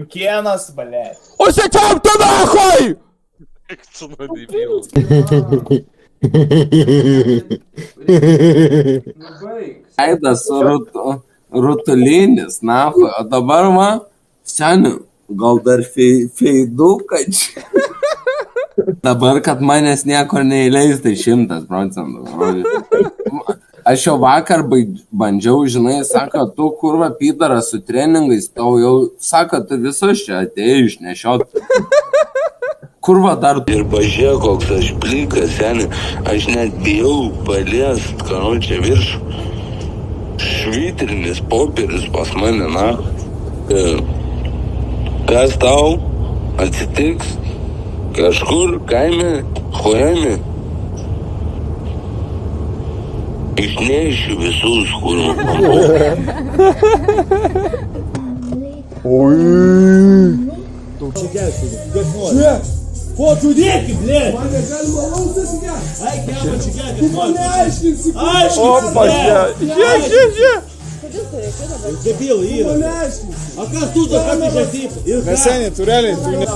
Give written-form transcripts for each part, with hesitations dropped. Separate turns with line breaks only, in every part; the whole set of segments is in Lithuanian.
Лукьянос, блядь.
Ось зачем ти нахуй?
Aidas rutulinis, nahui, o dabar va, seniai, gal dar feiduką čia. Dabar, kad manęs niekur neįleis, tai 100%. Aš jau vakar bandžiau, žinai, sako, tu kurva pydaras su treningais, tau jau, sako, tu visus čia atėjai išnešiot. Kurva dar...
Ir pažiūrėk, koks aš plikas, seniai, aš net bijau paliest, čia virš. Švitrinis popieris pas mane, na. Kas tau atsitiks? Kažkur kaime, chojame. Išneišiu visus, kur man.
Kokiu dėki, blėt! Mane galima lausas įgęs! Ai, kemą čia gėkit! Tu mane aiškinsi! Aiškinsi, blėt! Žiūrėk! Debilai yra! Tu mane aiškinsi! A kas tu to ką žadyt?
Neseniai, tu realiai, tu ne...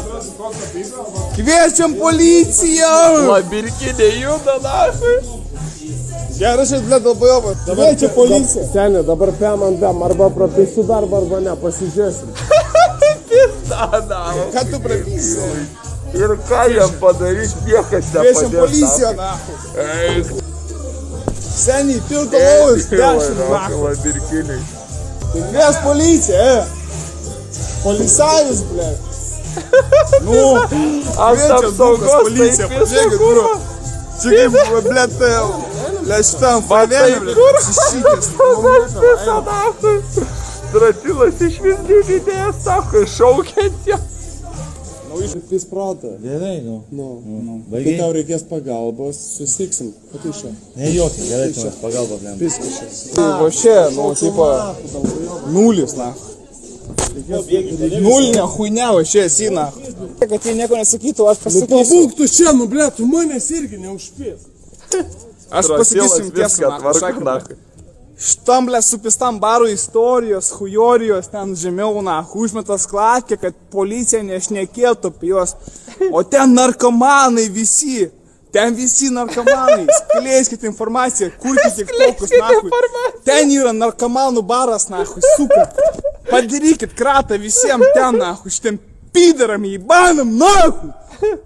Kviečiam policiją!
Labirkinė juda, nahui.
Geras šis, blėt, dalbojovas. Kviečia policiją.
Seniai, dabar pėmandam, arba prapėsiu darbą, arba ne, pasižiūrėsim.
Pizda, nahui.
Ką tu prapysi?
Ir ką jam padarys, niekas nepadės.
Kviečiam policiją, nahui. Seniai, pilko laus, 10, nahui.
Labirkiniai.
Tai kvies policiją, Polisajus, blėt. Nu, kviečiam
apsaugos,
policiją,
taip,
pažiūrėkit, bro. Čia kaip, blėt, šitam favelė, blėt, sušykęs.
Stratilas iš vis didės, sako, šaukiant ją.
Pis protą.
Gerai, nu.
Kai tau reikės pagalbos, susiksim. Patišą.
Ne jokia, gerai, tu pagalbos ne.
Piskašės.
Tai vošė, nu, tipo, nulis, na. Nulinė huinė vošė, esi, na. Kad jie nieko nesakytų, aš
Nu
pasakysiu.
pabūk tu čia, nu blėt, tu manęs irgi neužpės.
Aš pasakysiu jums tiesą, na. Šitam, blė, supistam barų istorijos, hujorijos, ten žemiau, na, užmetas klakė, kad policija nešnekėtų apie juos. O ten narkomanai visi. Ten visi narkomanai. Skleiskit informaciją, kurkit tik tokius, nahui. Ten yra narkomanų baras, nahui, super. Padarykit kratą visiems ten, nahui, šitiem pidaram įbanam, nahui.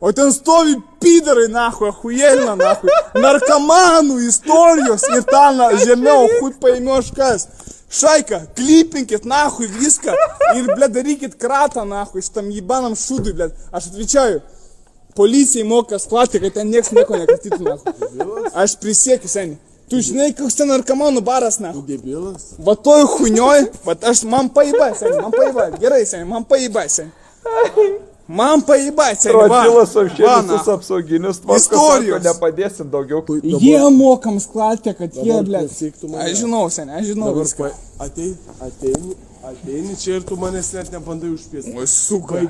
O ten stovi pidarai, nahui, ahujelina, nahui. Narkomanų istorijos ir ten žemiau, hui paėmiau kas. Šaika, klipinkit, nahui, viską. Ir, blė, darykit kratą, nahui, šitam įbanam šūdui, blė. Aš atvičiaju. Policijai moka sklatį, kad ten nieks nieko nekatytų, nahui. Aš prisiekiu, seniai. Tu žinai, koks ten narkomanų baras, nahui.
Debilas.
Va toj huinioj, va aš man paėba, seniai, man paėba. Gerai, seniai, man paėba, seniai. Man paėba, seniai, va.
Stratilas visus apsauginius tvarkos,
Istorijos.
nepadėsim daugiau.
Jie mokam sklatį, kad jie, blė. Aš žinau, seniai, aš žinau
Dabar
viską.
ateini čia ir tu manęs net nebandai užpės.
O, suka.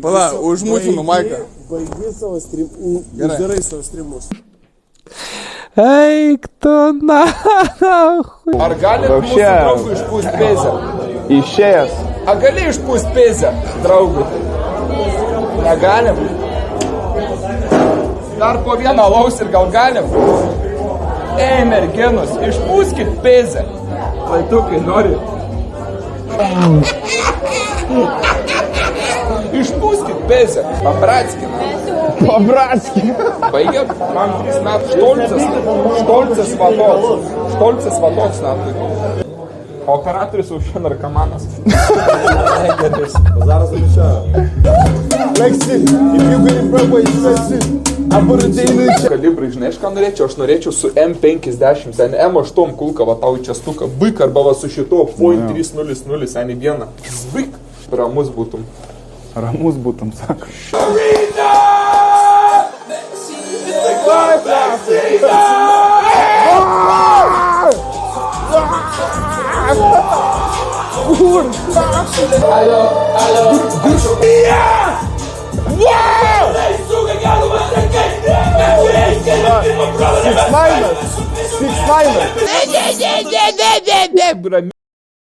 Pala, užmutinu Maiką.
Baigi savo uždarai savo streamus.
Eik tu, nahui.
Ar gali mūsų draugui išpūst pėzę?
Išėjęs.
Ar gali išpūst pėzę, draugui? Negalim. Dar po vieną alaus ir gal galim? Ei, merginos, išpūskit pėzę. Laitukai, nori? Išpūskit pėzę. Pabratskina. Baigiam? Man 3 metų. Štolcas vadovas, natai. Operatorius jau šiandien narkomanas.
Zaraz zamiešėjo.
Leksin, if you gonna bravo, it's leksin. Kalibrai, žinai, aš ką norėčiau? Aš norėčiau su M50, sen M8 kulka, va tau čia stuka, byk arba va su šito point 300, sen į vieną. Byk, ramus būtum.
Ramus būtum, sako.
Six Nine.